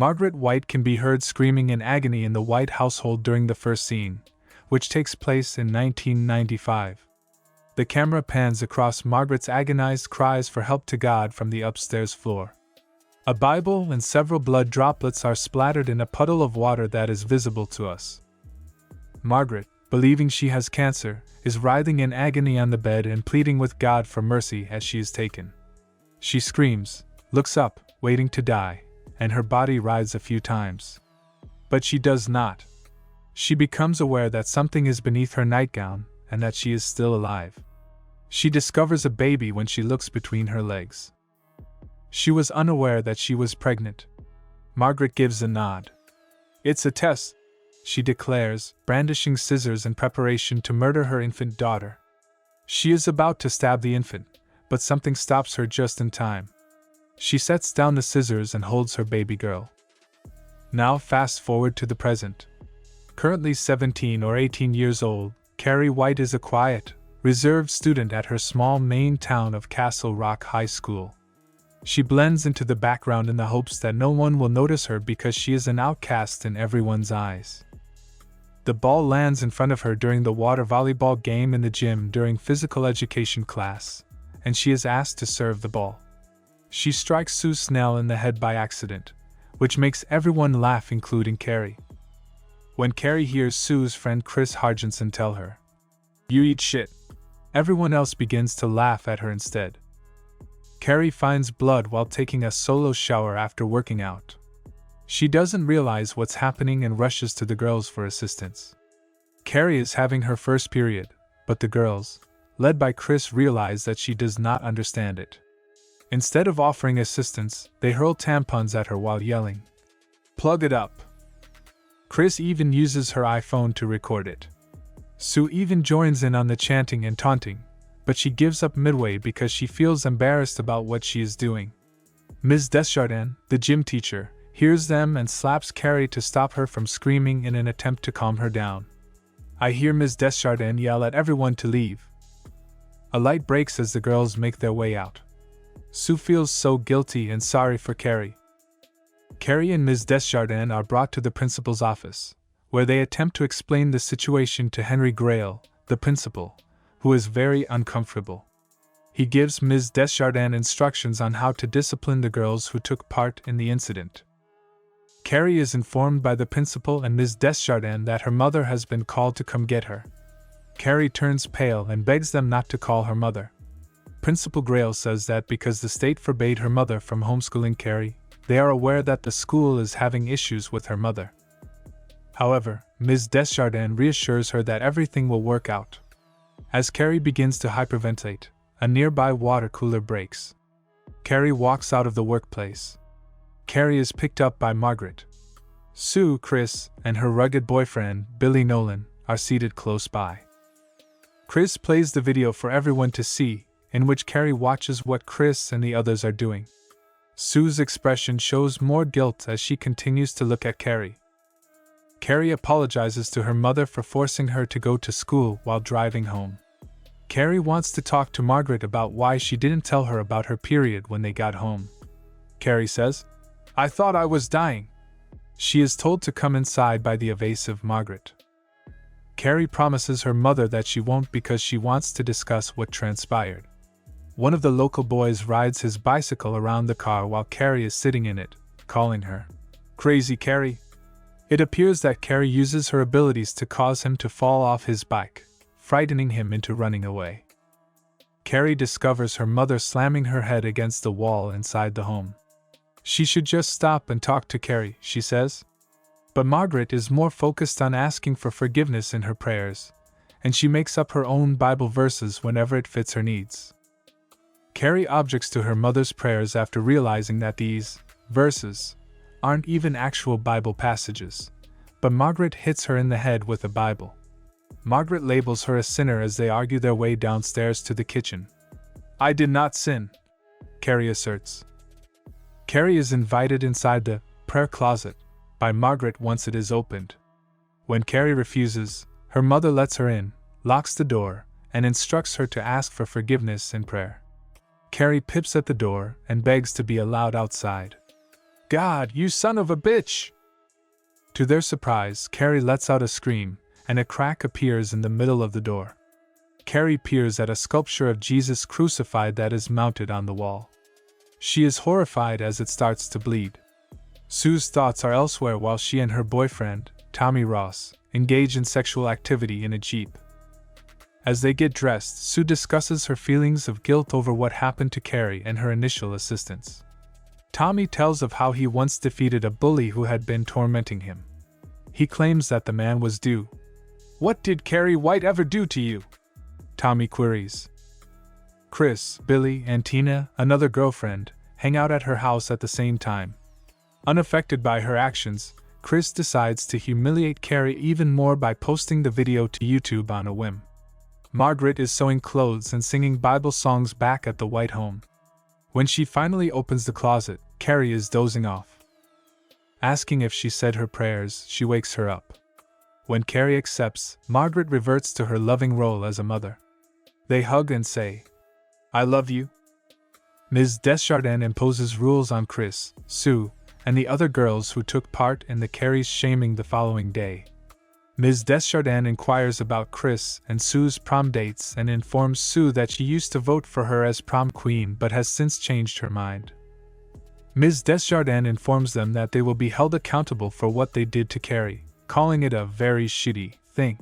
Margaret White can be heard screaming in agony in the White household during the first scene, which takes place in 1995. The camera pans across Margaret's agonized cries for help to God from the upstairs floor. A Bible and several blood droplets are splattered in a puddle of water that is visible to us. Margaret, believing she has cancer, is writhing in agony on the bed and pleading with God for mercy as she is taken. She screams, looks up, waiting to die, and her body writhes a few times. But she does not. She becomes aware that something is beneath her nightgown and that she is still alive. She discovers a baby when she looks between her legs. She was unaware that she was pregnant. Margaret gives a nod. It's a test, she declares, brandishing scissors in preparation to murder her infant daughter. She is about to stab the infant, but something stops her just in time. She sets down the scissors and holds her baby girl. Now fast forward to the present. Currently 17 or 18 years old, Carrie White is a quiet, reserved student at her small Maine town of Castle Rock High School. She blends into the background in the hopes that no one will notice her because she is an outcast in everyone's eyes. The ball lands in front of her during the water volleyball game in the gym during physical education class, and she is asked to serve the ball. She strikes Sue Snell in the head by accident, which makes everyone laugh, including Carrie. When Carrie hears Sue's friend Chris Hargensen tell her, "You eat shit," everyone else begins to laugh at her instead. Carrie finds blood while taking a solo shower after working out. She doesn't realize what's happening and rushes to the girls for assistance. Carrie is having her first period, but the girls, led by Chris, realize that she does not understand it. Instead of offering assistance, they hurl tampons at her while yelling, "Plug it up." Chris even uses her iPhone to record it. Sue even joins in on the chanting and taunting, but she gives up midway because she feels embarrassed about what she is doing. Ms. Desjardins, the gym teacher, hears them and slaps Carrie to stop her from screaming in an attempt to calm her down. I hear Ms. Desjardins yell at everyone to leave. A light breaks as the girls make their way out. Sue feels so guilty and sorry for Carrie. Carrie and Ms. Desjardins are brought to the principal's office, where they attempt to explain the situation to Henry Grail, the principal, who is very uncomfortable. He gives Ms. Desjardins instructions on how to discipline the girls who took part in the incident. Carrie is informed by the principal and Ms. Desjardins that her mother has been called to come get her. Carrie turns pale and begs them not to call her mother. Principal Grail says that because the state forbade her mother from homeschooling Carrie, they are aware that the school is having issues with her mother. However, Ms. Desjardins reassures her that everything will work out. As Carrie begins to hyperventilate, a nearby water cooler breaks. Carrie walks out of the workplace. Carrie is picked up by Margaret. Sue, Chris, and her rugged boyfriend, Billy Nolan, are seated close by. Chris plays the video for everyone to see, in which Carrie watches what Chris and the others are doing. Sue's expression shows more guilt as she continues to look at Carrie. Carrie apologizes to her mother for forcing her to go to school while driving home. Carrie wants to talk to Margaret about why she didn't tell her about her period when they got home. Carrie says, "I thought I was dying." She is told to come inside by the evasive Margaret. Carrie promises her mother that she won't because she wants to discuss what transpired. One of the local boys rides his bicycle around the car while Carrie is sitting in it, calling her "Crazy Carrie." It appears that Carrie uses her abilities to cause him to fall off his bike, frightening him into running away. Carrie discovers her mother slamming her head against the wall inside the home. She should just stop and talk to Carrie, she says. But Margaret is more focused on asking for forgiveness in her prayers, and she makes up her own Bible verses whenever it fits her needs. Carrie objects to her mother's prayers after realizing that these verses aren't even actual Bible passages, but Margaret hits her in the head with a Bible. Margaret labels her a sinner as they argue their way downstairs to the kitchen. "I did not sin," Carrie asserts. Carrie is invited inside the prayer closet by Margaret once it is opened. When Carrie refuses, her mother lets her in, locks the door, and instructs her to ask for forgiveness in prayer. Carrie pips at the door and begs to be allowed outside. God, you son of a bitch!" To their surprise, Carrie lets out a scream, and a crack appears in the middle of the door. Carrie peers at a sculpture of Jesus crucified that is mounted on the wall. She is horrified as it starts to bleed. Sue's thoughts are elsewhere while she and her boyfriend, Tommy Ross, engage in sexual activity in a Jeep. As they get dressed, Sue discusses her feelings of guilt over what happened to Carrie and her initial assistants. Tommy tells of how he once defeated a bully who had been tormenting him. He claims that the man was due. "What did Carrie White ever do to you?" Tommy queries. Chris, Billy, and Tina, another girlfriend, hang out at her house at the same time. Unaffected by her actions, Chris decides to humiliate Carrie even more by posting the video to YouTube on a whim. Margaret is sewing clothes and singing Bible songs back at the White home. When she finally opens the closet, Carrie is dozing off. Asking if she said her prayers, she wakes her up. When Carrie accepts, Margaret reverts to her loving role as a mother. They hug and say, "I love you." Ms. Desjardins imposes rules on Chris, Sue, and the other girls who took part in the Carrie's shaming the following day. Ms. Desjardins inquires about Chris and Sue's prom dates and informs Sue that she used to vote for her as prom queen but has since changed her mind. Ms. Desjardins informs them that they will be held accountable for what they did to Carrie, calling it a very shitty thing.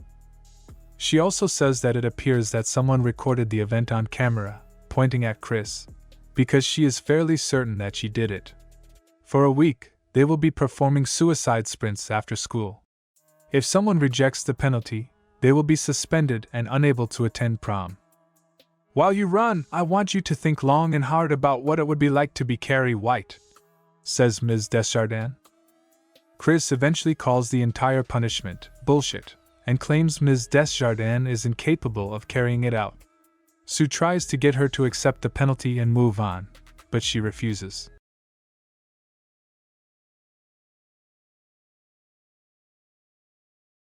She also says that it appears that someone recorded the event on camera, pointing at Chris, because she is fairly certain that she did it. For a week, they will be performing suicide sprints after school. If someone rejects the penalty, they will be suspended and unable to attend prom. "While you run, I want you to think long and hard about what it would be like to be Carrie White," says Ms. Desjardins. Chris eventually calls the entire punishment bullshit and claims Ms. Desjardins is incapable of carrying it out. Sue tries to get her to accept the penalty and move on, but she refuses.